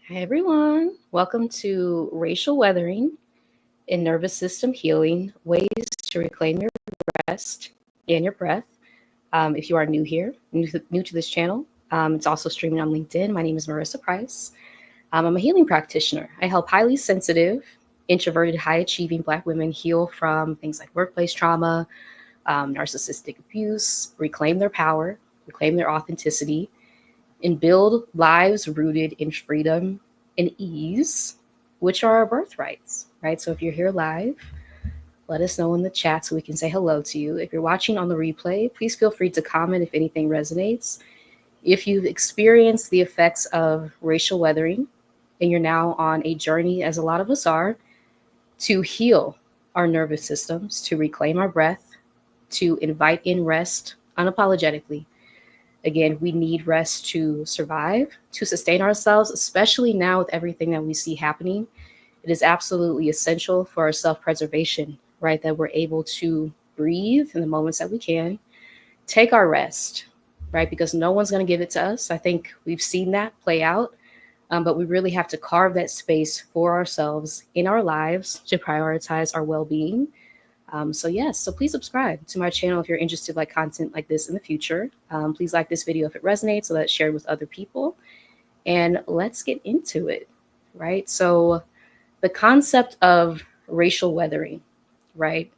Hi, everyone. Welcome to Racial Weathering and Nervous System Healing Ways to Reclaim Your Rest and Your Breath. If you are new here, new to this channel, it's also streaming on LinkedIn. My name is Marissa Price. I'm a healing practitioner. I help highly sensitive, introverted, high achieving Black women heal from things like workplace trauma, narcissistic abuse, reclaim their power, reclaim their authenticity, and build lives rooted in freedom and ease, which are our birthrights, right? So if you're here live, let us know in the chat so we can say hello to you. If you're watching on the replay, please feel free to comment if anything resonates. If you've experienced the effects of racial weathering and you're now on a journey, as a lot of us are, to heal our nervous systems, to reclaim our breath, to invite in rest unapologetically. Again, we need rest to survive, to sustain ourselves, especially now with everything that we see happening. It is absolutely essential for our self-preservation, right? That we're able to breathe in the moments that we can, take our rest, right? Because no one's going to give it to us. I think we've seen that play out, but we really have to carve that space for ourselves in our lives to prioritize our well-being. So please subscribe to my channel if you're interested in content like this in the future. Please like this video if it resonates so that it's shared with other people. And let's get into it, right? So the concept of racial weathering, right?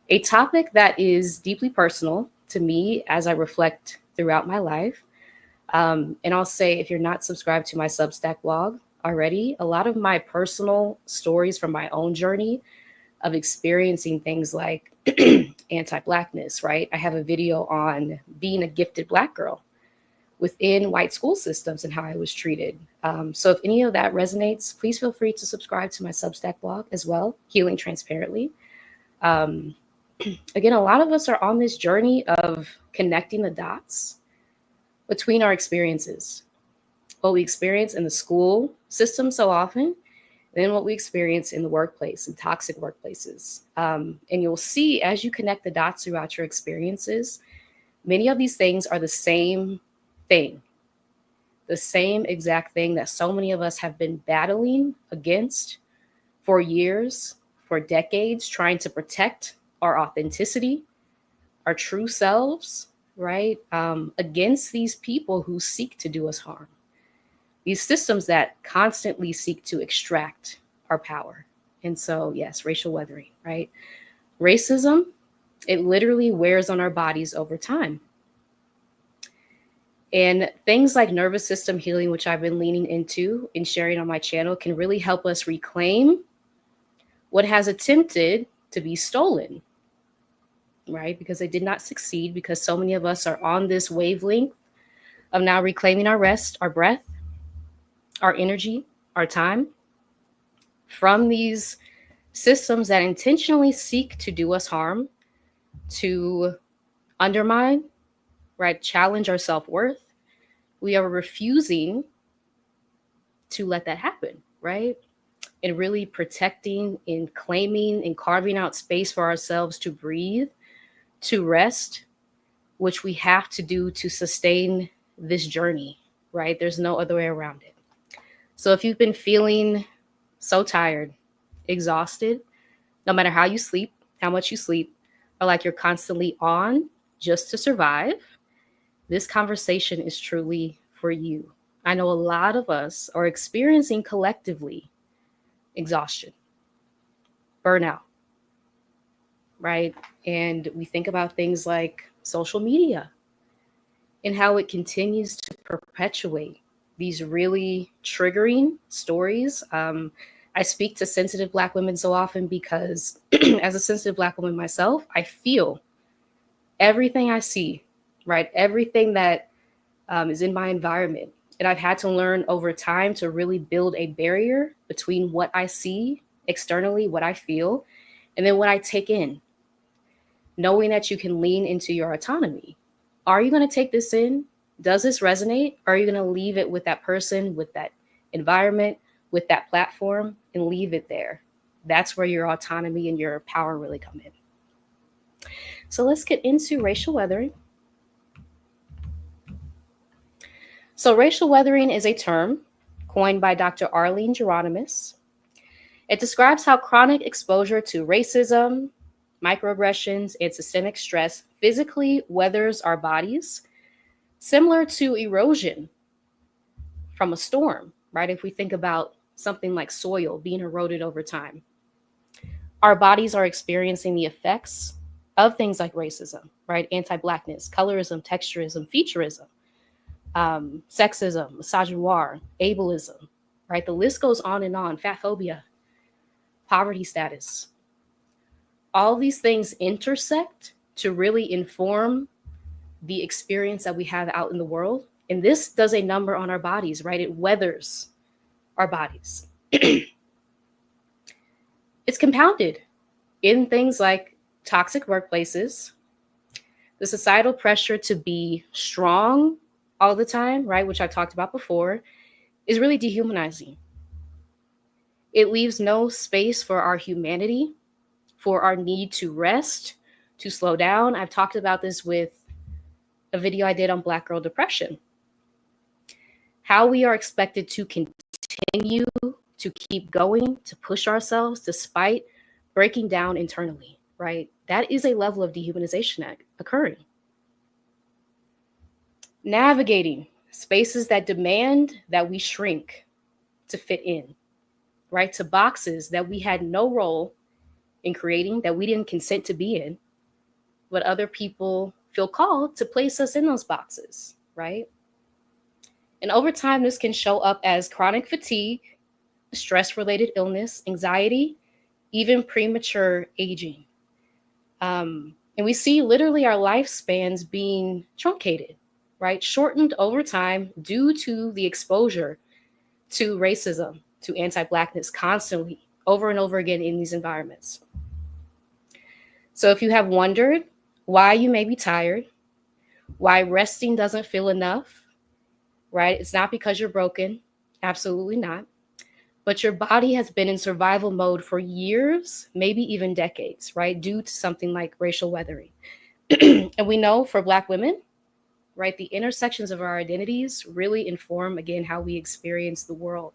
A topic that is deeply personal to me as I reflect throughout my life. And I'll say, if you're not subscribed to my Substack blog already, a lot of my personal stories from my own journey of experiencing things like anti-Blackness, right? I have a video on being a gifted Black girl within white school systems and how I was treated. So if any of that resonates, please feel free to subscribe to my Substack blog as well, Healing Transparently. Um, Again, a lot of us are on this journey of connecting the dots between our experiences, what we experience in the school system so often, than what we experience in the workplace, in toxic workplaces. And you'll see as you connect the dots throughout your experiences, many of these things are the same thing, the same exact thing that so many of us have been battling against for years, for decades, trying to protect our authenticity, our true selves, right? Against these people who seek to do us harm. These systems that constantly seek to extract our power. And so, yes, racial weathering, right? Racism, it literally wears on our bodies over time. And things like nervous system healing, which I've been leaning into and sharing on my channel, can really help us reclaim what has attempted to be stolen, right? Because they did not succeed, because so many of us are on this wavelength of now reclaiming our rest, our breath, our energy, our time from these systems that intentionally seek to do us harm, to undermine, right, challenge our self-worth. We are refusing to let that happen, right? And really protecting and claiming and carving out space for ourselves to breathe, to rest, which we have to do to sustain this journey, right? There's no other way around it. So if you've been feeling so tired, exhausted, no matter how you sleep, how much you sleep, or like you're constantly on just to survive, this conversation is truly for you. I know a lot of us are experiencing collectively exhaustion, burnout, right? And we think about things like social media and how it continues to perpetuate these really triggering stories. I speak to sensitive Black women so often because as a sensitive Black woman myself, I feel everything I see, right? Everything that is in my environment. And I've had to learn over time to really build a barrier between what I see externally, what I feel, and then what I take in, knowing that you can lean into your autonomy. Are you going to take this in? Does this resonate? Or are you going to leave it with that person, with that environment, with that platform, and leave it there? That's where your autonomy and your power really come in. So let's get into racial weathering. So racial weathering is a term coined by Dr. Arlene Geronimus. It describes how chronic exposure to racism, microaggressions, and systemic stress physically weathers our bodies, similar to erosion from a storm, right? If we think about something like soil being eroded over time, our bodies are experiencing the effects of things like racism, right? Anti-Blackness, colorism, texturism, featureism, sexism, misogynoir, ableism, right? The list goes on, fat phobia, poverty status. All these things intersect to really inform the experience that we have out in the world. And this does a number on our bodies, right? It weathers our bodies. It's compounded in things like toxic workplaces, the societal pressure to be strong all the time, right, which I talked about before, is really dehumanizing. It leaves no space for our humanity, for our need to rest, to slow down. I've talked about this with a video I did on Black girl depression. How we are expected to continue to keep going, to push ourselves despite breaking down internally, right? That is a level of dehumanization occurring. Navigating spaces that demand that we shrink to fit in, right? To boxes that we had no role in creating, that we didn't consent to be in, but other people feel called to place us in those boxes, right? And over time, this can show up as chronic fatigue, stress-related illness, anxiety, even premature aging. And we see literally our lifespans being truncated, right? Shortened over time due to the exposure to racism, to anti-Blackness constantly, over and over again in these environments. So if you have wondered why you may be tired, why resting doesn't feel enough, right? It's not because you're broken, absolutely not. But your body has been in survival mode for years, maybe even decades, right? Due to something like racial weathering. And we know for Black women, right, the intersections of our identities really inform, again, how we experience the world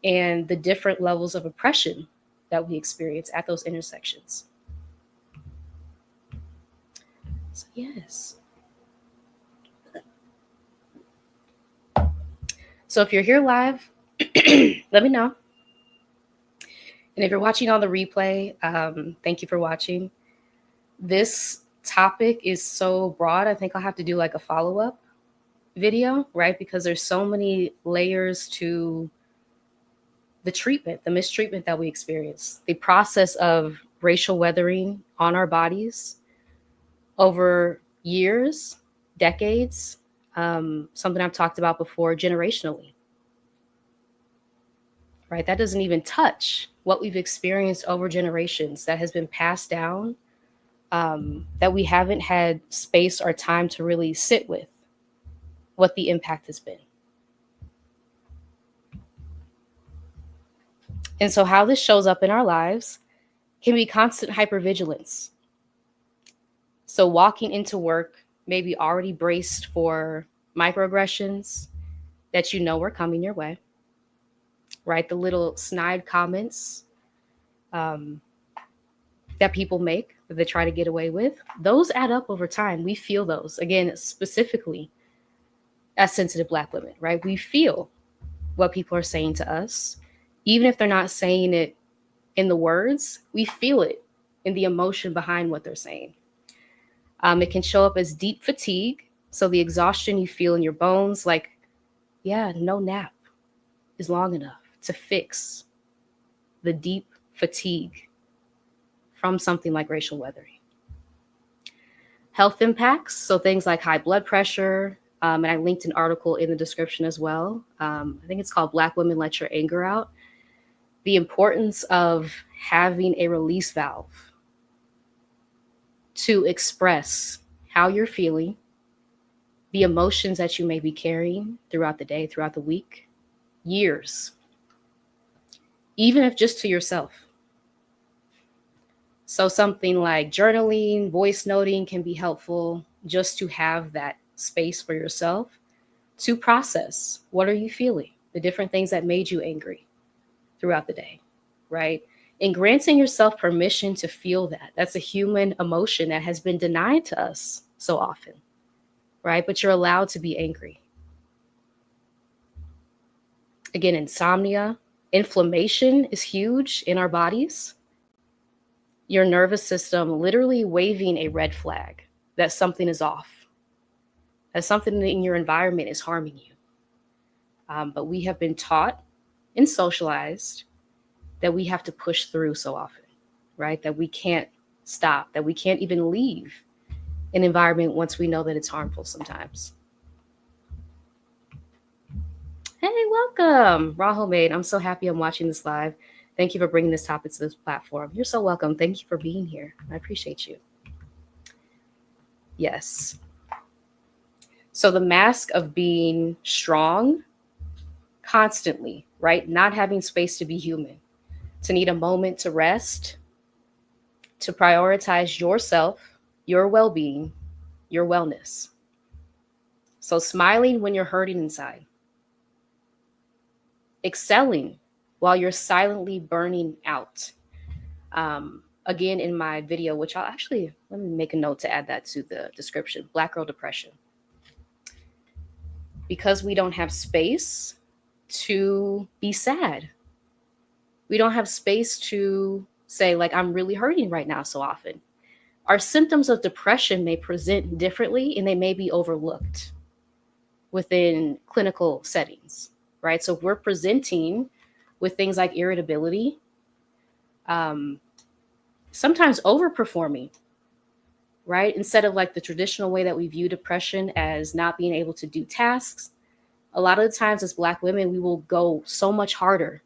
and the different levels of oppression that we experience at those intersections. So, yes. So if you're here live, let me know. And if you're watching on the replay, thank you for watching. This topic is so broad. I think I'll have to do like a follow-up video, right? Because there's so many layers to the treatment, the mistreatment that we experience, the process of racial weathering on our bodies over years, decades, something I've talked about before, generationally, right? That doesn't even touch what we've experienced over generations that has been passed down, that we haven't had space or time to really sit with what the impact has been. And so how this shows up in our lives can be constant hypervigilance. So walking into work, maybe already braced for microaggressions that you know are coming your way, right? The little snide comments that people make that they try to get away with, those add up over time. We feel those, again, specifically as sensitive Black women, right? We feel what people are saying to us. Even if they're not saying it in the words, we feel it in the emotion behind what they're saying. It can show up as deep fatigue. So the exhaustion you feel in your bones, like, yeah, no nap is long enough to fix the deep fatigue from something like racial weathering. Health impacts, so things like high blood pressure, and I linked an article in the description as well. I think it's called Black Women Let Your Anger Out. The importance of having a release valve to express how you're feeling, the emotions that you may be carrying throughout the day, throughout the week, years, even if just to yourself. So something like journaling, voice noting can be helpful, just to have that space for yourself to process. What are you feeling? the different things that made you angry throughout the day, right? And granting yourself permission to feel that. That's a human emotion that has been denied to us so often, right? But you're allowed to be angry. Again, insomnia, inflammation is huge in our bodies. Your nervous system literally waving a red flag that something is off, that something in your environment is harming you. But we have been taught and socialized that we have to push through so often, right? That we can't stop, that we can't even leave an environment once we know that it's harmful sometimes. Hey, welcome, Raw Homemade. I'm so happy I'm watching this live. Thank you for bringing this topic to this platform. You're so welcome. Thank you for being here. I appreciate you. Yes. So the mask of being strong constantly, right? Not having space to be human, to need a moment to rest, to prioritize yourself, your well-being, your wellness. So smiling when you're hurting inside, excelling while you're silently burning out. Again, in my video, which let me make a note to add that to the description, Black Girl Depression. Because we don't have space to be sad. We don't have space to say, like, I'm really hurting right now so often. Our symptoms of depression may present differently and they may be overlooked within clinical settings, right? So if we're presenting with things like irritability, sometimes overperforming, right? Instead of like the traditional way that we view depression as not being able to do tasks, a lot of the times as Black women, we will go so much harder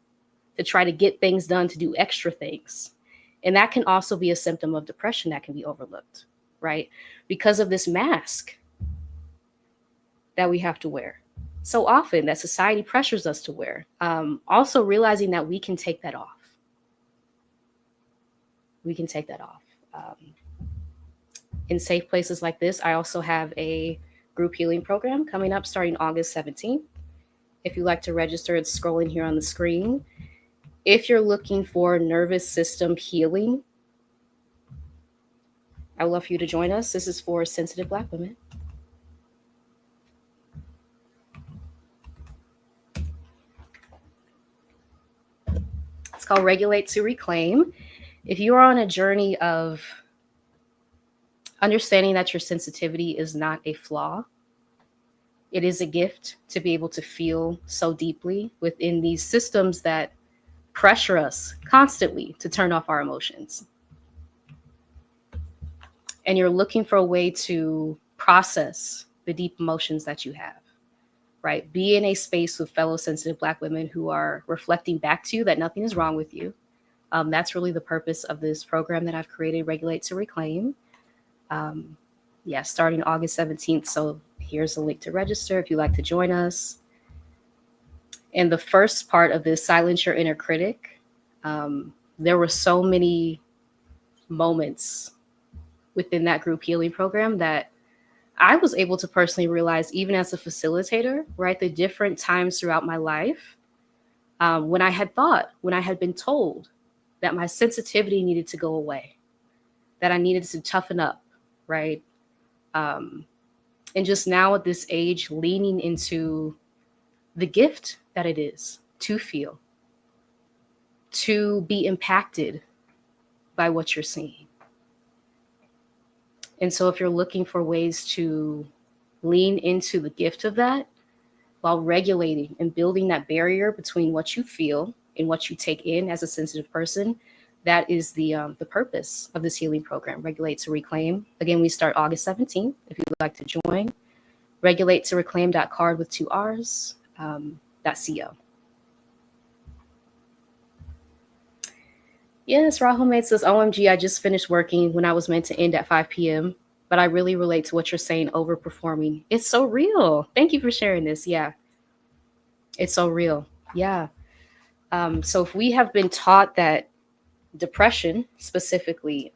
to try to get things done, to do extra things. And that can also be a symptom of depression that can be overlooked, right? Because of this mask that we have to wear so often, that society pressures us to wear. Also realizing that we can take that off. We can take that off. In safe places like this, I also have a group healing program coming up starting August 17th. If you'd like to register, it's scrolling here on the screen. If you're looking for nervous system healing, I would love for you to join us. This is for sensitive Black women. It's called Regulate to Reclaim. If you are on a journey of understanding that your sensitivity is not a flaw, it is a gift to be able to feel so deeply within these systems that pressure us constantly to turn off our emotions. And you're looking for a way to process the deep emotions that you have, right? Be in a space with fellow sensitive Black women who are reflecting back to you that nothing is wrong with you. That's really the purpose of this program that I've created, Regulate to Reclaim. Starting August 17th. So here's a link to register if you'd like to join us. And the first part of this, Silence Your Inner Critic, there were so many moments within that group healing program that I was able to personally realize, even as a facilitator, right, the different times throughout my life when I had been told that my sensitivity needed to go away, that I needed to toughen up, right? And just now at this age, leaning into the gift that it is to feel, to be impacted by what you're seeing. And so if you're looking for ways to lean into the gift of that while regulating and building that barrier between what you feel and what you take in as a sensitive person, that is the purpose of this healing program, Regulate to Reclaim. Again, we start August 17th. If you'd like to join, regulate to reclaim.card with 2 R's, .co. Yes, Raw Homemade says, OMG, I just finished working when I was meant to end at 5 p.m., but I really relate to what you're saying, overperforming. It's so real. Thank you for sharing this. Yeah, it's so real. Yeah. So if we have been taught that depression specifically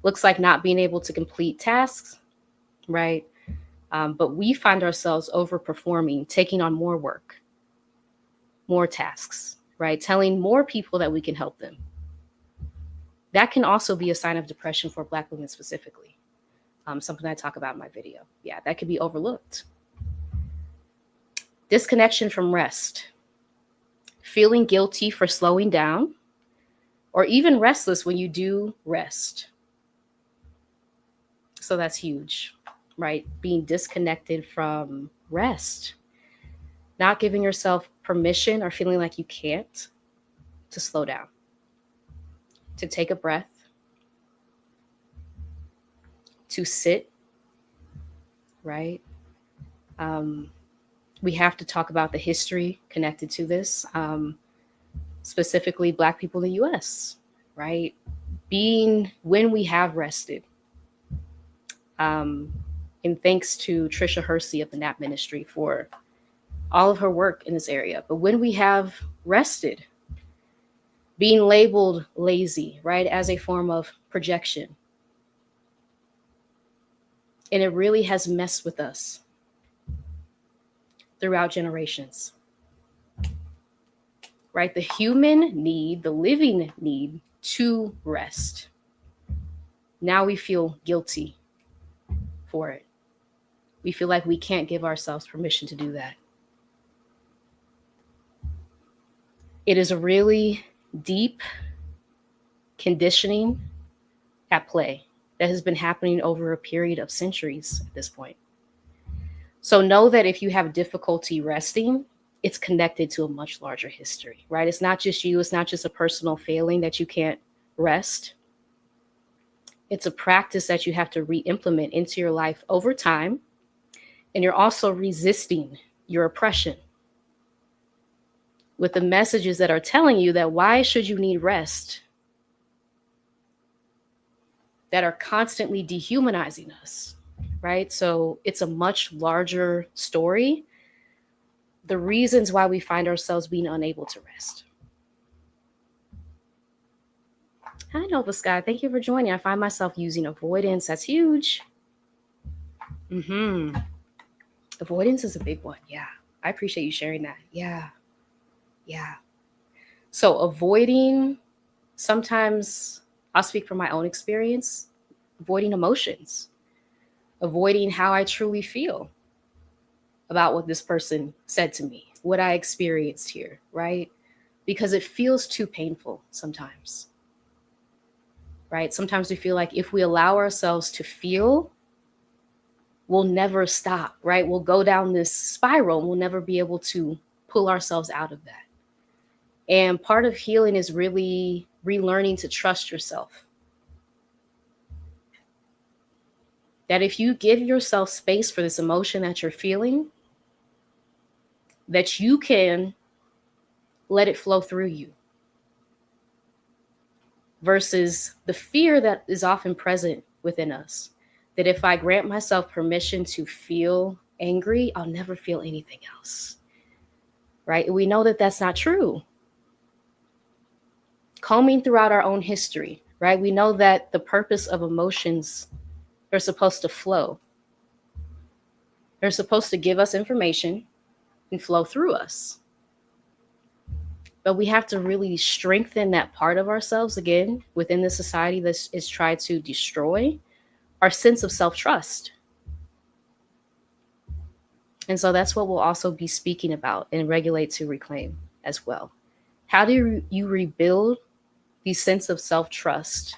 looks like not being able to complete tasks, right? But we find ourselves overperforming, taking on more work, more tasks, right? Telling more people that we can help them. That can also be a sign of depression for Black women specifically. Something I talk about in my video. Yeah, that could be overlooked. Disconnection from rest. Feeling guilty for slowing down, or even restless when you do rest. So that's huge, right? Being disconnected from rest. Not giving yourself permission or feeling like you can't to slow down, to take a breath, to sit, right? We have to talk about the history connected to this, specifically Black people in the US, right? When we have rested, and thanks to Trisha Hersey of the NAP Ministry for all of her work in this area. But when we have rested, being labeled lazy, right, as a form of projection, and it really has messed with us throughout generations, right? The human need, the living need to rest. Now we feel guilty for it. We feel like we can't give ourselves permission to do that. It is a really deep conditioning at play that has been happening over a period of centuries at this point. So know that if you have difficulty resting, it's connected to a much larger history, right? It's not just you. It's not just a personal failing that you can't rest. It's a practice that you have to re-implement into your life over time. And you're also resisting your oppression with the messages that are telling you that why should you need rest, that are constantly dehumanizing us, right? So it's a much larger story. The reasons why we find ourselves being unable to rest. Hi, Nova Sky. Thank you for joining. I find myself using avoidance. That's huge. Avoidance is a big one. Yeah. I appreciate you sharing that. Yeah. So avoiding, sometimes I'll speak from my own experience, avoiding emotions, avoiding how I truly feel about what this person said to me, what I experienced here, right? Because it feels too painful sometimes, right? Sometimes we feel like if we allow ourselves to feel, we'll never stop, right? We'll go down this spiral and we'll never be able to pull ourselves out of that. And part of healing is really relearning to trust yourself. That if you give yourself space for this emotion that you're feeling, that you can let it flow through you. Versus the fear that is often present within us. That if I grant myself permission to feel angry, I'll never feel anything else. Right? And we know that that's not true. Combing throughout our own history, right? We know that the purpose of emotions are supposed to flow. They're supposed to give us information and flow through us. But we have to really strengthen that part of ourselves again within the society that is tried to destroy our sense of self-trust. And so that's what we'll also be speaking about in Regulate to Reclaim as well. How do you rebuild the sense of self-trust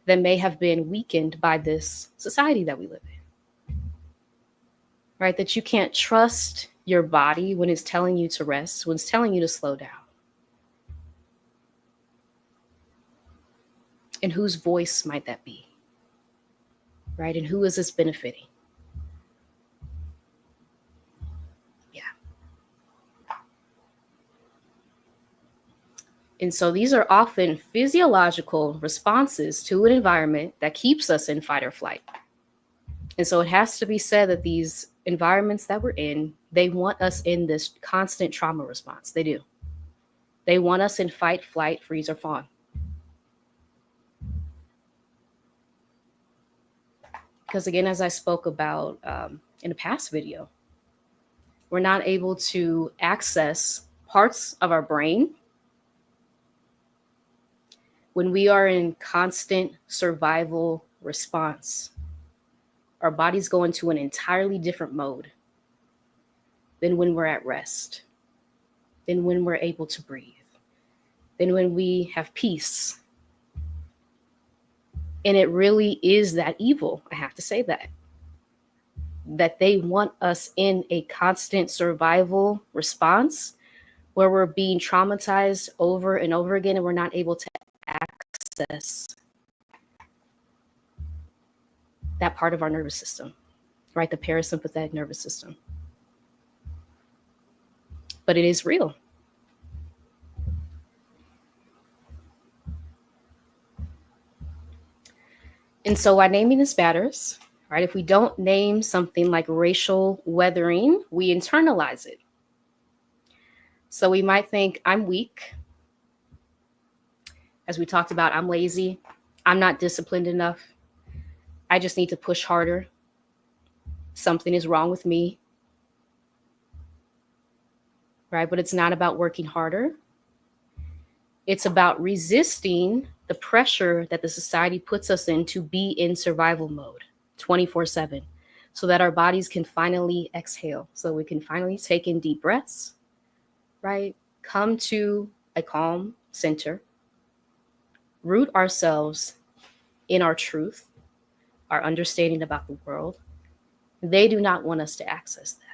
that may have been weakened by this society that we live in? Right? That you can't trust your body when it's telling you to rest, when it's telling you to slow down. And whose voice might that be? Right? And who is this benefiting? Yeah. And so these are often physiological responses to an environment that keeps us in fight or flight. And so it has to be said that these environments that we're in, they want us in this constant trauma response. They do. They want us in fight, flight, freeze, or fawn. Because again, as I spoke about in a past video, we're not able to access parts of our brain when we are in constant survival response. Our bodies go into an entirely different mode than when we're at rest, than when we're able to breathe, than when we have peace. And it really is that evil, I have to say that they want us in a constant survival response where we're being traumatized over and over again and we're not able to access that part of our nervous system, right? The parasympathetic nervous system. But it is real. And so why naming this matters, right? If we don't name something like racial weathering, we internalize it. So we might think, I'm weak. As we talked about, I'm lazy. I'm not disciplined enough. I just need to push harder. Something is wrong with me. Right? But it's not about working harder. It's about resisting the pressure that the society puts us in to be in survival mode 24/7 so that our bodies can finally exhale. So we can finally take in deep breaths, right? Come to a calm center, root ourselves in our truth, our understanding about the world. They do not want us to access that.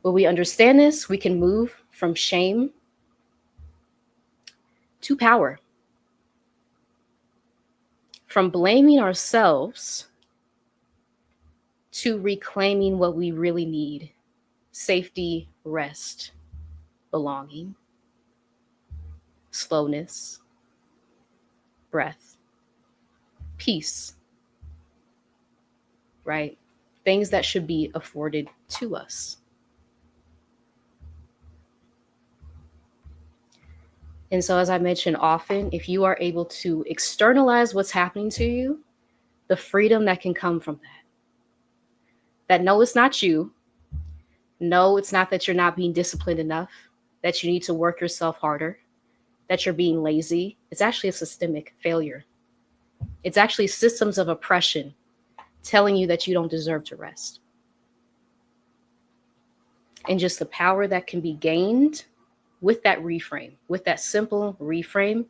When we understand this, we can move from shame to power, from blaming ourselves to reclaiming what we really need: safety, rest, belonging, slowness, breath, peace, right? Things that should be afforded to us. And so, as I mentioned often, if you are able to externalize what's happening to you, the freedom that can come from that no, it's not you. No, it's not that you're not being disciplined enough, that you need to work yourself harder, that you're being lazy. It's actually a systemic failure. It's actually systems of oppression telling you that you don't deserve to rest. And just the power that can be gained with that reframe, with that simple reframe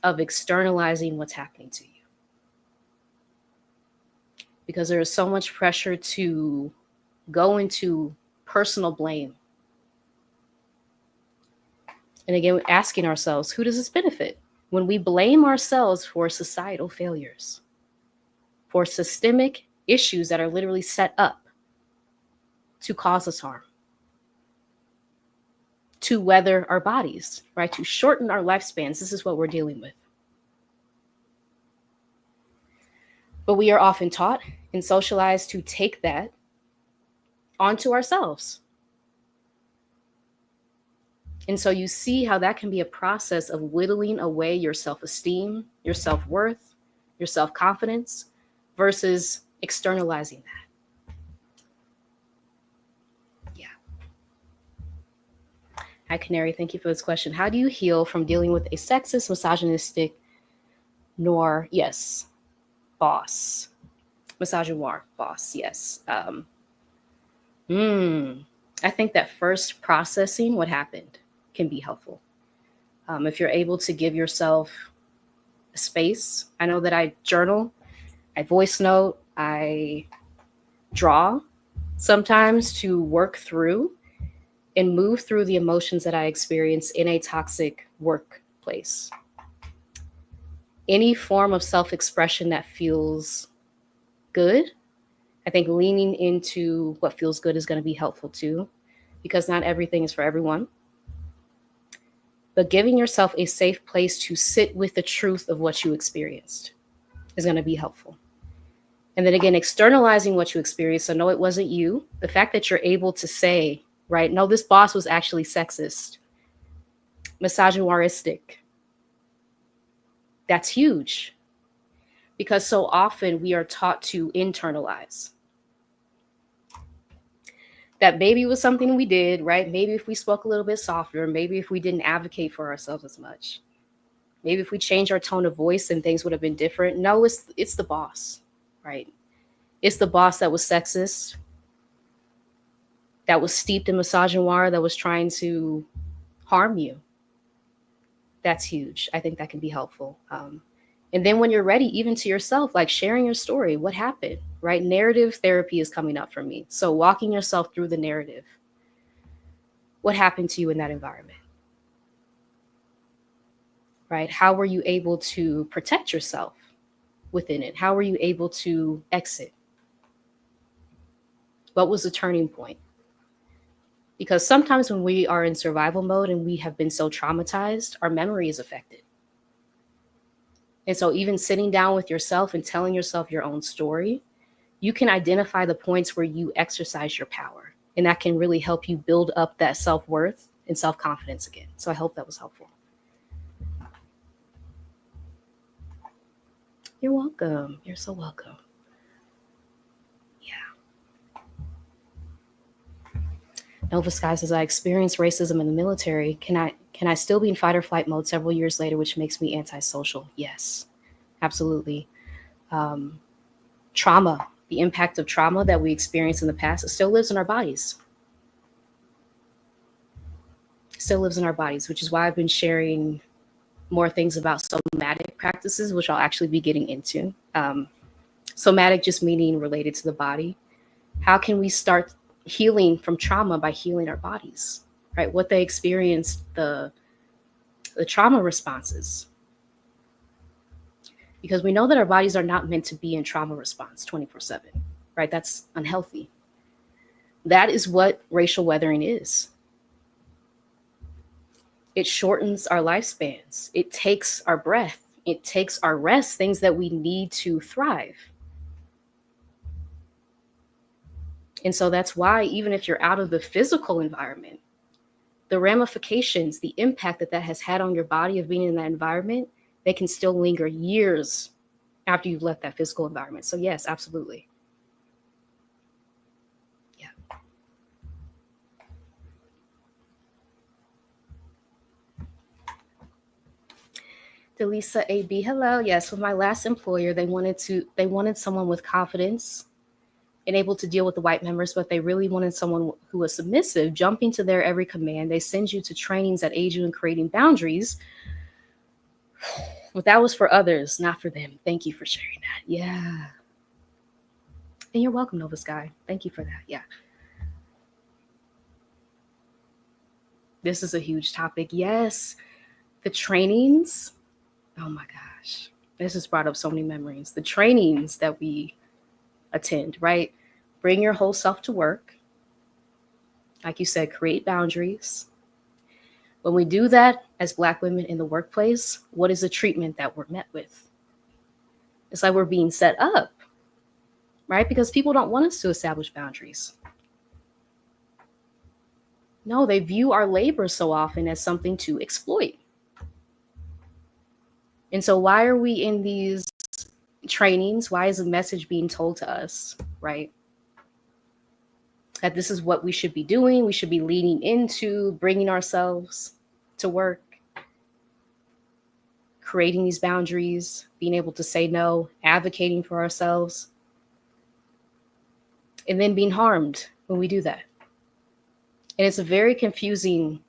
of externalizing what's happening to you. Because there is so much pressure to go into personal blame. And again, asking ourselves, who does this benefit? When we blame ourselves for societal failures, for systemic issues that are literally set up to cause us harm, to weather our bodies, right? To shorten our lifespans. This is what we're dealing with. But we are often taught and socialized to take that onto ourselves. And so you see how that can be a process of whittling away your self-esteem, your self-worth, your self-confidence, versus externalizing that. Hi, Canary. Thank you for this question. How do you heal from dealing with a sexist, misogynistic, boss? Misogynoir boss, yes. I think that first processing what happened can be helpful. If you're able to give yourself a space. I know that I journal, I voice note, I draw sometimes to work through and move through the emotions that I experience in a toxic workplace. Any form of self-expression that feels good, I think leaning into what feels good is going to be helpful too, because not everything is for everyone. But giving yourself a safe place to sit with the truth of what you experienced is going to be helpful. And then again, externalizing what you experienced. So no, it wasn't you. The fact that you're able to say, right, no, this boss was actually sexist, misogynistic. That's huge, because so often we are taught to internalize. That maybe was something we did, right? Maybe if we spoke a little bit softer, maybe if we didn't advocate for ourselves as much, maybe if we changed our tone of voice, then things would have been different. No, it's the boss, right? It's the boss that was sexist, that was steeped in misogynoir, that was trying to harm you. That's huge. I think that can be helpful. And then when you're ready, even to yourself, like sharing your story, what happened, right? Narrative therapy is coming up for me. So walking yourself through the narrative. What happened to you in that environment, right? How were you able to protect yourself within it? How were you able to exit? What was the turning point? Because sometimes when we are in survival mode and we have been so traumatized, our memory is affected. And so even sitting down with yourself and telling yourself your own story, you can identify the points where you exercise your power. And that can really help you build up that self-worth and self-confidence again. So I hope that was helpful. You're welcome. You're so welcome. Yeah. Nova Sky says, I experienced racism in the military. Can I still be in fight or flight mode several years later, which makes me antisocial? Yes, absolutely. Trauma, the impact of trauma that we experienced in the past, it still lives in our bodies. Still lives in our bodies, which is why I've been sharing more things about somatic practices, which I'll actually be getting into. Somatic just meaning related to the body. How can we start healing from trauma by healing our bodies, right? What they experienced, the trauma responses. Because we know that our bodies are not meant to be in trauma response 24/7, right? That's unhealthy. That is what racial weathering is. It shortens our lifespans. It takes our breath. It takes our rest, things that we need to thrive. And so that's why, even if you're out of the physical environment, the ramifications, the impact that that has had on your body of being in that environment, they can still linger years after you've left that physical environment. So yes, absolutely. Yeah. Delisa AB, hello. Yes, with my last employer, they wanted someone with confidence and able to deal with the white members, but they really wanted someone who was submissive, jumping to their every command. They send you to trainings that aid you in creating boundaries. But that was for others, not for them. Thank you for sharing that. Yeah. And you're welcome, Nova Sky. Thank you for that. Yeah. This is a huge topic. Yes. The trainings. Oh my gosh. This has brought up so many memories. The trainings that we attend, right? Bring your whole self to work. Like you said, create boundaries. When we do that as Black women in the workplace, what is the treatment that we're met with? It's like we're being set up, right? Because people don't want us to establish boundaries. No, they view our labor so often as something to exploit. And so why are we in these trainings? Why is the message being told to us, right? That this is what we should be doing. We should be leaning into bringing ourselves to work, creating these boundaries, being able to say no, advocating for ourselves, and then being harmed when we do that. And it's a very confusing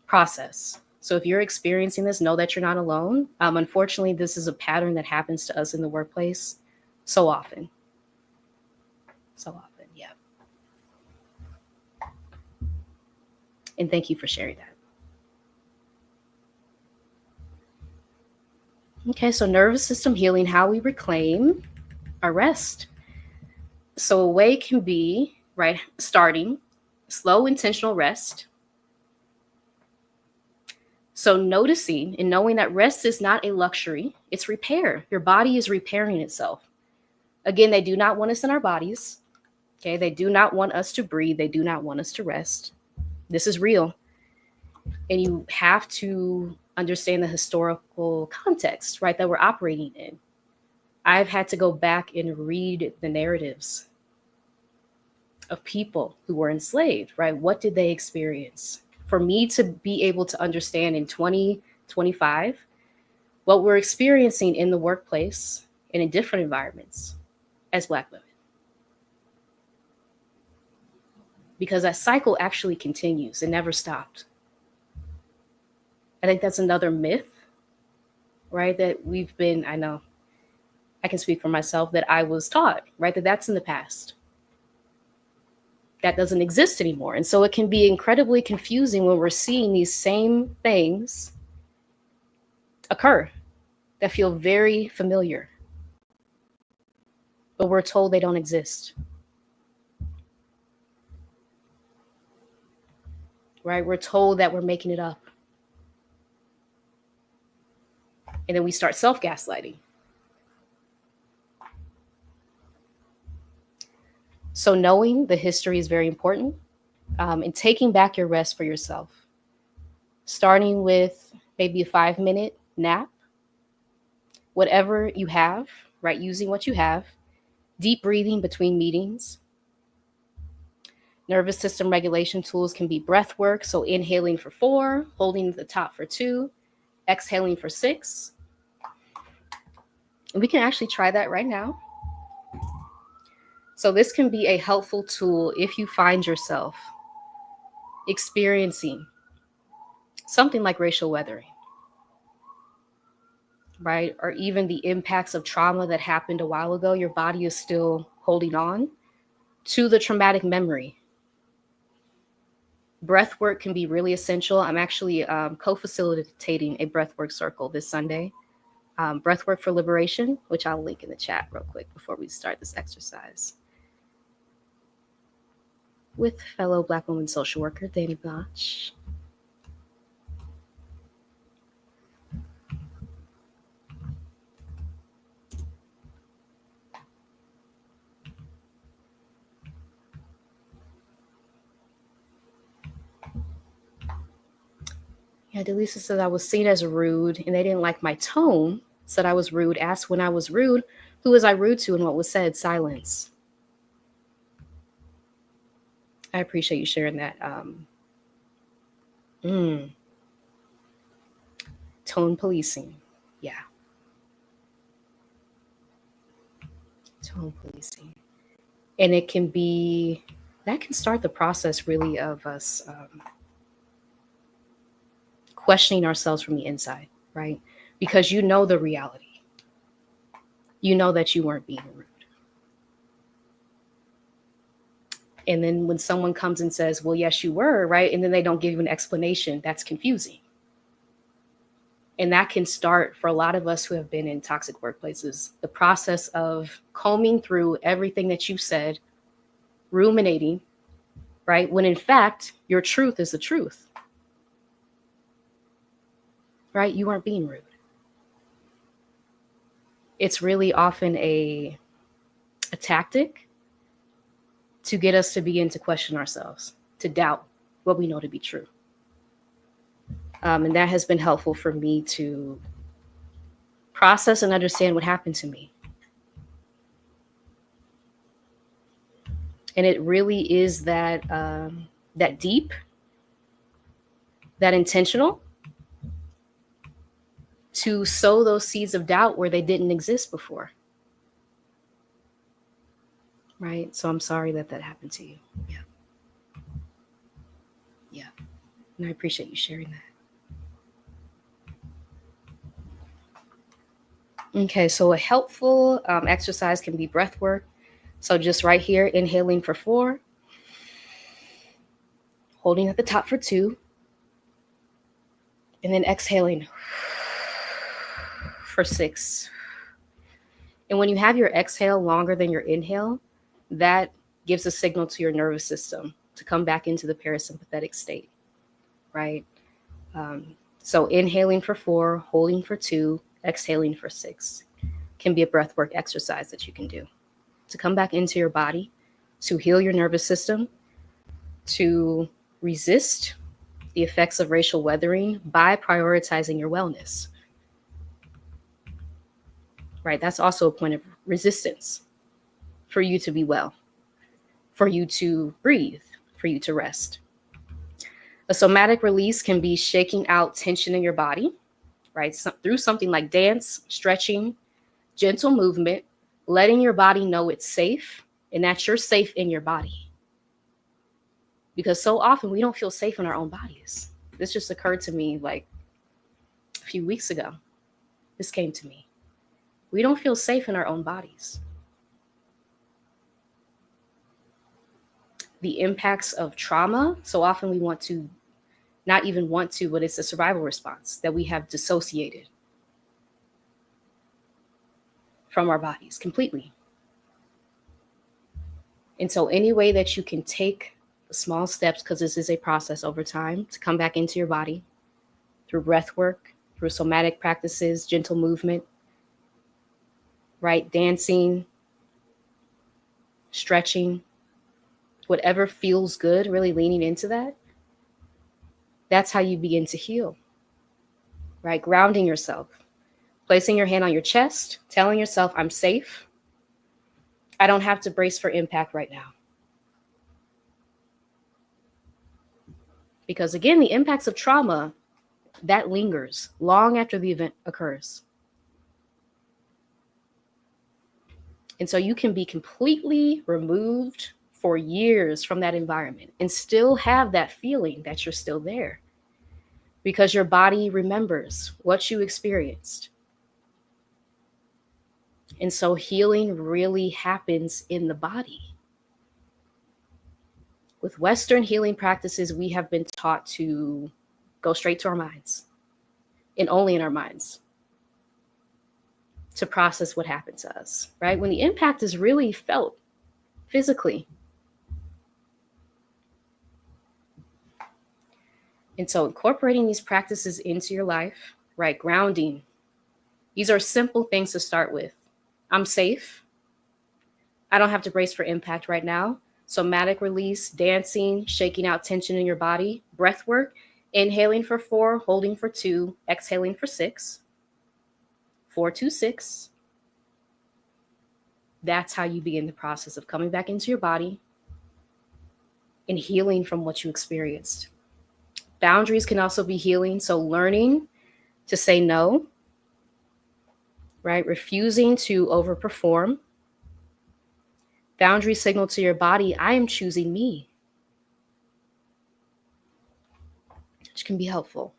process. So if you're experiencing this, know that you're not alone. Unfortunately, this is a pattern that happens to us in the workplace so often. So often, yeah. And thank you for sharing that. Okay, so nervous system healing, how we reclaim our rest. So a way can be, right, starting slow, intentional rest. So noticing and knowing that rest is not a luxury, it's repair. Your body is repairing itself. Again, they do not want us in our bodies. Okay, they do not want us to breathe. They do not want us to rest. This is real. And you have to understand the historical context, right, that we're operating in. I've had to go back and read the narratives of people who were enslaved, right? What did they experience? For me to be able to understand in 2025 what we're experiencing in the workplace and in different environments as Black women. Because that cycle actually continues. It never stopped. I think that's another myth, right? That we've been, I know, I can speak for myself, that I was taught, right? That's in the past. That doesn't exist anymore. And so it can be incredibly confusing when we're seeing these same things occur that feel very familiar, but we're told they don't exist. Right? We're told that we're making it up. And then we start self-gaslighting. So knowing the history is very important, and taking back your rest for yourself. Starting with maybe a 5-minute nap, whatever you have, right? Using what you have, deep breathing between meetings. Nervous system regulation tools can be breath work. So inhaling for 4, holding at the top for 2, exhaling for 6. And we can actually try that right now. So this can be a helpful tool if you find yourself experiencing something like racial weathering, right? Or even the impacts of trauma that happened a while ago. Your body is still holding on to the traumatic memory. Breath work can be really essential. I'm actually co-facilitating a breathwork circle this Sunday. Breathwork for Liberation, which I'll link in the chat real quick before we start this exercise, with fellow Black woman social worker, Danny Blanche. Yeah, Delisa said I was seen as rude and they didn't like my tone, said I was rude, asked when I was rude, who was I rude to and what was said, silence. I appreciate you sharing that. Tone policing. Yeah. Tone policing. And it can be, that can start the process really of us questioning ourselves from the inside, right? Because you know the reality. You know that you weren't being rude. And then when someone comes and says, well, yes, you were, right? And then they don't give you an explanation, that's confusing. And that can start for a lot of us who have been in toxic workplaces, the process of combing through everything that you said, ruminating, right? When in fact, your truth is the truth, right? You weren't being rude. It's really often a tactic to get us to begin to question ourselves, to doubt what we know to be true. And that has been helpful for me to process and understand what happened to me. And it really is that that deep, that intentional, to sow those seeds of doubt where they didn't exist before. Right? So I'm sorry that happened to you. Yeah. Yeah. And I appreciate you sharing that. Okay, so a helpful exercise can be breath work. So just right here, inhaling for 4, holding at the top for 2, and then exhaling for 6. And when you have your exhale longer than your inhale, that gives a signal to your nervous system to come back into the parasympathetic state, right? So inhaling for 4, holding for 2, exhaling for 6 can be a breathwork exercise that you can do to come back into your body, to heal your nervous system, to resist the effects of racial weathering by prioritizing your wellness. Right? That's also a point of resistance for you to be well, for you to breathe, for you to rest. A somatic release can be shaking out tension in your body, right? Through something like dance, stretching, gentle movement, letting your body know it's safe and that you're safe in your body. Because so often we don't feel safe in our own bodies. This just occurred to me like a few weeks ago. This came to me. We don't feel safe in our own bodies. The impacts of trauma, so often we want to, not even want to, but it's a survival response that we have dissociated from our bodies completely. And so any way that you can take small steps, because this is a process over time, to come back into your body through breath work, through somatic practices, gentle movement, right? Dancing, stretching, whatever feels good, really leaning into that. That's how you begin to heal, right? Grounding yourself, placing your hand on your chest, telling yourself, I'm safe. I don't have to brace for impact right now. Because again, the impacts of trauma, that lingers long after the event occurs. And so you can be completely removed for years from that environment and still have that feeling that you're still there because your body remembers what you experienced. And so healing really happens in the body. With Western healing practices, we have been taught to go straight to our minds and only in our minds to process what happened to us, right? When the impact is really felt physically. And so incorporating these practices into your life, right? Grounding. These are simple things to start with. I'm safe. I don't have to brace for impact right now. Somatic release, dancing, shaking out tension in your body, breath work, inhaling for 4, holding for 2, exhaling for 6. 4, 2, 6. That's how you begin the process of coming back into your body and healing from what you experienced. Boundaries can also be healing. So learning to say no, right? Refusing to overperform. Boundaries signal to your body, I am choosing me, which can be helpful.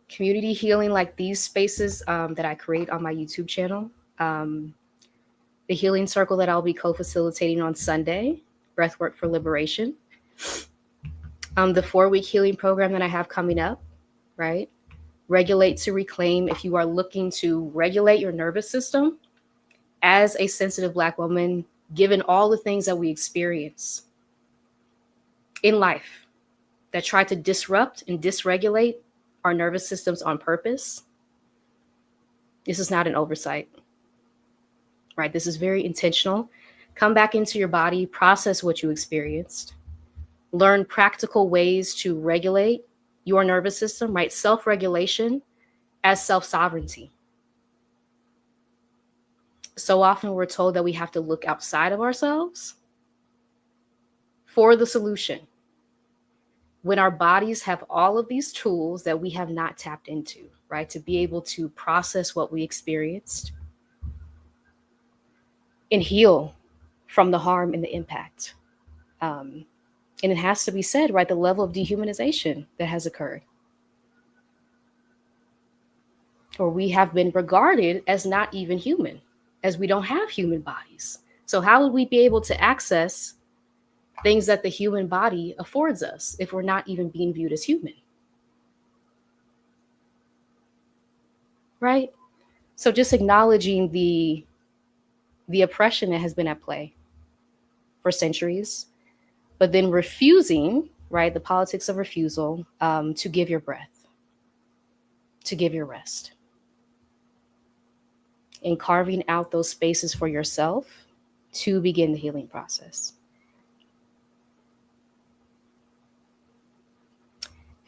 Community healing, like these spaces that I create on my YouTube channel. The healing circle that I'll be co-facilitating on Sunday, Breathwork for Liberation. The 4-week healing program that I have coming up, right? Regulate to Reclaim. If you are looking to regulate your nervous system as a sensitive Black woman, given all the things that we experience in life that try to disrupt and dysregulate our nervous systems on purpose, this is not an oversight, right? This is very intentional. Come back into your body, process what you experienced, learn practical ways to regulate your nervous system, right? Self-regulation as self-sovereignty. So often we're told that we have to look outside of ourselves for the solution, when our bodies have all of these tools that we have not tapped into, right? To be able to process what we experienced and heal from the harm and the impact. And it has to be said, right? The level of dehumanization that has occurred, or we have been regarded as not even human, as we don't have human bodies. So how would we be able to access things that the human body affords us if we're not even being viewed as human? Right? So just acknowledging the oppression that has been at play for centuries, but then refusing, right? The politics of refusal, to give your breath, to give your rest, and carving out those spaces for yourself to begin the healing process.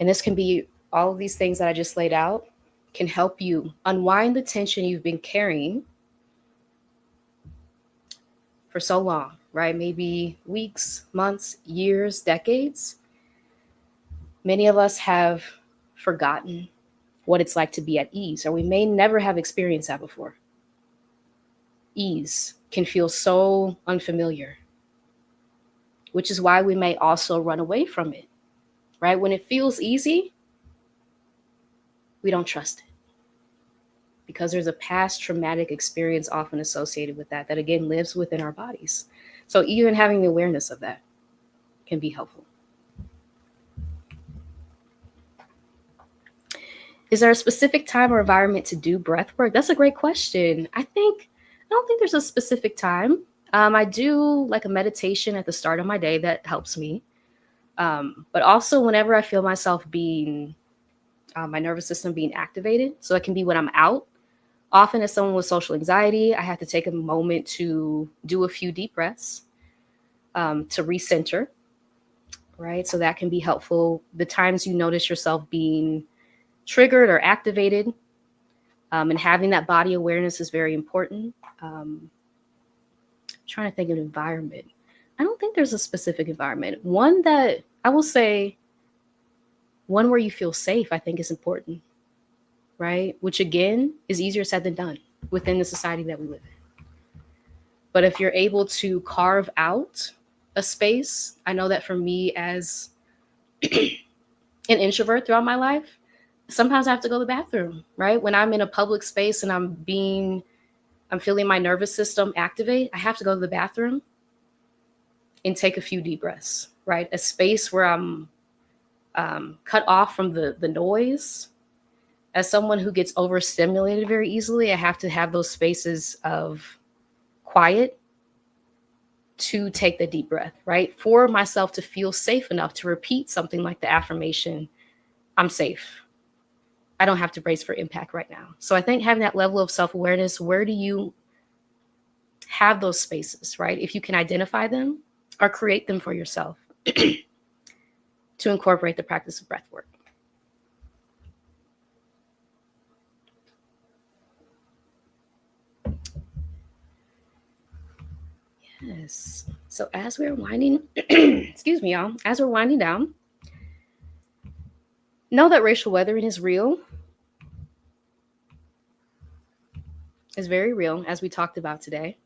And this can be all of these things that I just laid out can help you unwind the tension you've been carrying for so long, right? Maybe weeks, months, years, decades. Many of us have forgotten what it's like to be at ease, or we may never have experienced that before. Ease can feel so unfamiliar, which is why we may also run away from it, right? When it feels easy, we don't trust it because there's a past traumatic experience often associated with that again lives within our bodies. So even having the awareness of that can be helpful. Is there a specific time or environment to do breath work? That's a great question. I don't think there's a specific time. I do like a meditation at the start of my day that helps me. But also whenever I feel myself being, my nervous system being activated. So it can be when I'm out. Often as someone with social anxiety, I have to take a moment to do a few deep breaths to recenter, right? So that can be helpful. The times you notice yourself being triggered or activated, and having that body awareness is very important. Trying to think of an environment. I don't think there's a specific environment. One that I will say, one where you feel safe, I think is important, right? Which again is easier said than done within the society that we live in. But if you're able to carve out a space, I know that for me as an introvert throughout my life, sometimes I have to go to the bathroom, right? When I'm in a public space and I'm feeling my nervous system activate, I have to go to the bathroom and take a few deep breaths, right? A space where I'm cut off from the noise. As someone who gets overstimulated very easily, I have to have those spaces of quiet to take the deep breath, right? For myself to feel safe enough to repeat something like the affirmation, I'm safe. I don't have to brace for impact right now. So I think having that level of self-awareness, where do you have those spaces, right? If you can identify them or create them for yourself to incorporate the practice of breath work. Yes. So as we're winding, excuse me, y'all, as we're winding down, know that racial weathering is real. It's very real, as we talked about today,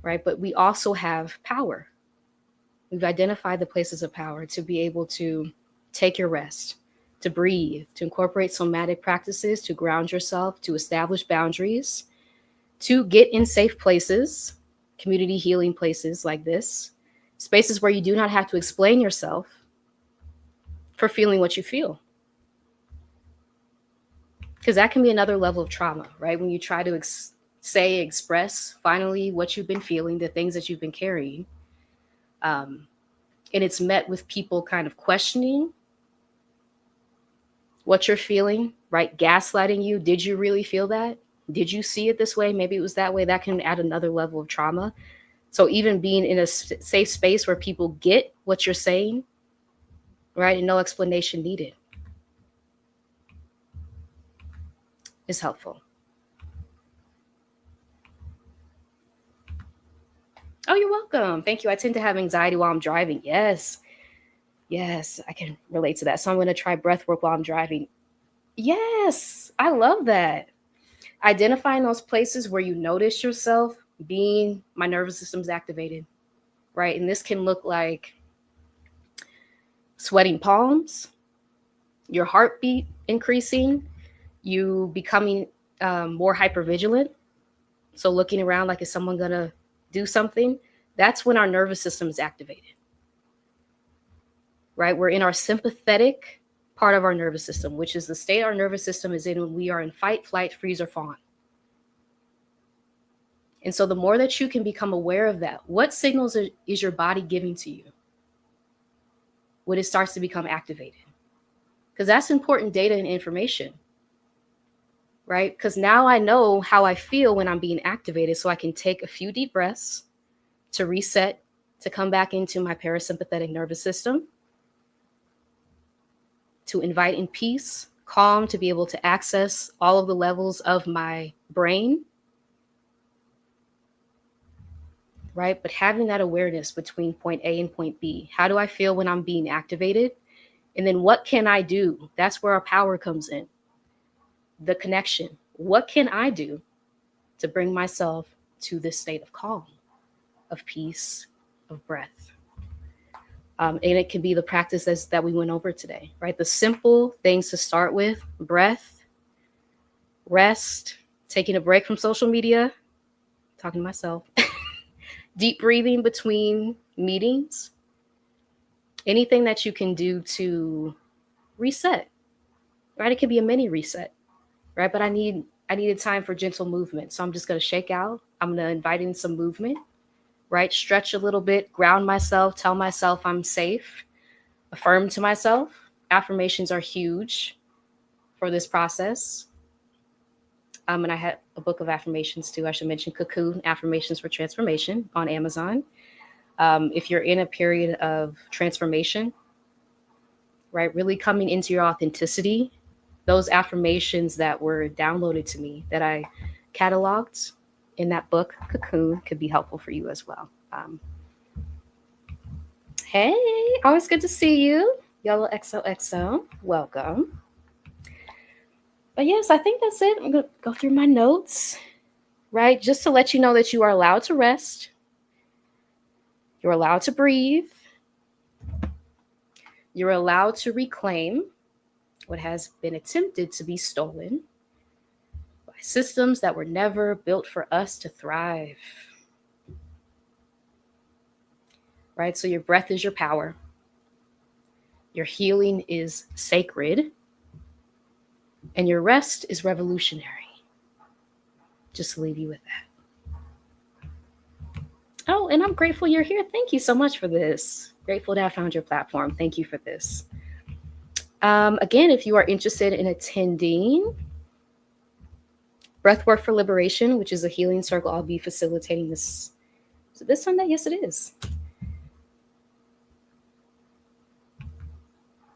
right? But we also have power. We've identified the places of power to be able to take your rest, to breathe, to incorporate somatic practices, to ground yourself, to establish boundaries, to get in safe places, community healing places like this, spaces where you do not have to explain yourself for feeling what you feel. Because that can be another level of trauma, right? When you try to express finally what you've been feeling, the things that you've been carrying, and it's met with people kind of questioning what you're feeling, right? Gaslighting you. Did you really feel that? Did you see it this way? Maybe it was that way. That can add another level of trauma. So even being in a safe space where people get what you're saying, right, and no explanation needed is helpful. Oh, you're welcome. Thank you. I tend to have anxiety while I'm driving. Yes, I can relate to that. So I'm going to try breath work while I'm driving. Yes, I love that. Identifying those places where you notice yourself being, my nervous system's activated, right? And this can look like sweating palms, your heartbeat increasing, you becoming more hypervigilant. So looking around like, is someone going to do something? That's when our nervous system is activated, right? We're in our sympathetic part of our nervous system, which is the state our nervous system is in when we are in fight, flight, freeze, or fawn. And so the more that you can become aware of that, what signals is your body giving to you when it starts to become activated? Because that's important data and information, right? Because now I know how I feel when I'm being activated, so I can take a few deep breaths to reset, to come back into my parasympathetic nervous system. to invite in peace, calm, to be able to access all of the levels of my brain, right? But having that awareness between point A and point B. How do I feel when I'm being activated? And then what can I do? That's where our power comes in. The connection. What can I do to bring myself to this state of calm, of peace, of breath? And it can be the practices that we went over today, right? The simple things to start with: breath, rest, taking a break from social media, talking to myself, deep breathing between meetings, anything that you can do to reset, right? It can be a mini reset, right? But I needed time for gentle movement. So I'm just going to shake out. I'm going to invite in some movement, right? Stretch a little bit, ground myself, tell myself I'm safe, affirm to myself. Affirmations are huge for this process. And I had a book of affirmations too. I should mention Cocoon, Affirmations for Transformation on Amazon. If you're in a period of transformation, right, really coming into your authenticity, those affirmations that were downloaded to me that I cataloged in that book, Cocoon, could be helpful for you as well. Hey, always good to see you. Yellow XOXO, welcome. But yes, I think that's it. I'm going to go through my notes, right? Just to let you know that you are allowed to rest. You're allowed to breathe. You're allowed to reclaim what has been attempted to be stolen by systems that were never built for us to thrive. Right? So your breath is your power. Your healing is sacred. And your rest is revolutionary. Just to leave you with that. Oh, and I'm grateful you're here. Thank you so much for this. Grateful to have found your platform. Thank you for this. Again, if you are interested in attending Breathwork for Liberation, which is a healing circle, I'll be facilitating this. Is it this Sunday? Yes, it is.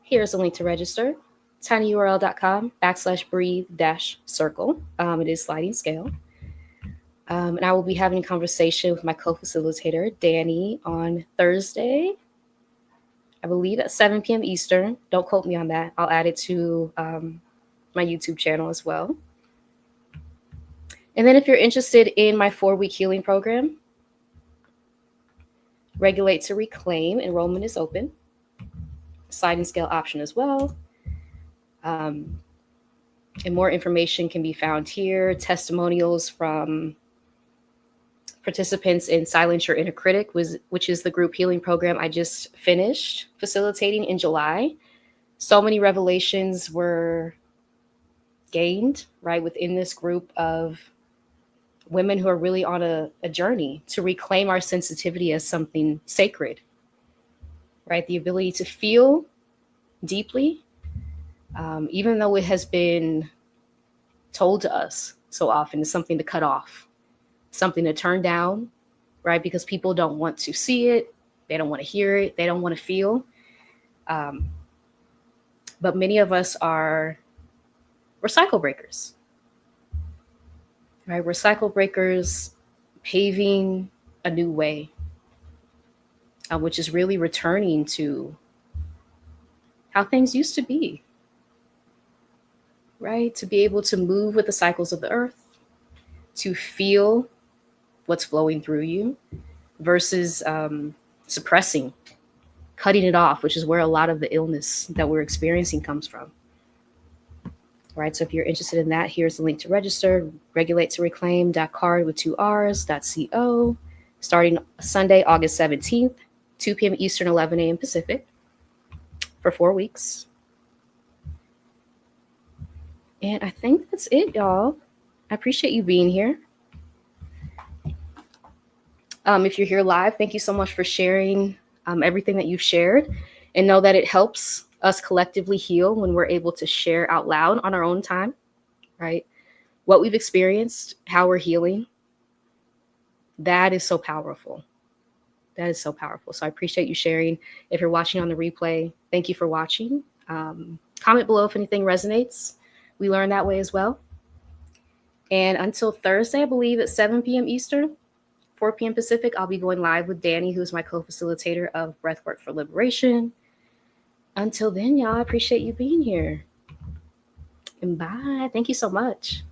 Here's a link to register. tinyurl.com/breathe-circle. It is sliding scale. And I will be having a conversation with my co-facilitator, Danny, on Thursday, I believe at 7 p.m. Eastern. Don't quote me on that. I'll add it to my YouTube channel as well. And then if you're interested in my 4-week healing program, Regulate to Reclaim, enrollment is open. Sliding scale option as well. And more information can be found here. Testimonials from participants in Silence Your Inner Critic, which is the group healing program I just finished facilitating in July. So many revelations were gained, right, within this group of women who are really on a journey to reclaim our sensitivity as something sacred, right? The ability to feel deeply, even though it has been told to us so often, is something to cut off, something to turn down, right? Because people don't want to see it. They don't want to hear it. They don't want to feel. But many of us we're cycle breakers, right? We're cycle breakers paving a new way, which is really returning to how things used to be, right? To be able to move with the cycles of the earth, to feel what's flowing through you versus suppressing, cutting it off, which is where a lot of the illness that we're experiencing comes from. Right. So if you're interested in that, here's the link to register. Regulate to Reclaim.card with 2 Rs.co. Starting Sunday, August 17th, 2 p.m. Eastern, 11 a.m. Pacific for 4 weeks. And I think that's it, y'all. I appreciate you being here. If you're here live, thank you so much for sharing everything that you've shared, and know that it helps us collectively heal when we're able to share out loud on our own time, right? What we've experienced, how we're healing. That is so powerful. That is so powerful. So I appreciate you sharing. If you're watching on the replay, thank you for watching. Comment below if anything resonates. We learn that way as well. And until Thursday, I believe at 7 p.m. Eastern, 4 p.m. Pacific, I'll be going live with Danny, who's my co-facilitator of Breathwork for Liberation. Until then, y'all, I appreciate you being here. And bye. Thank you so much.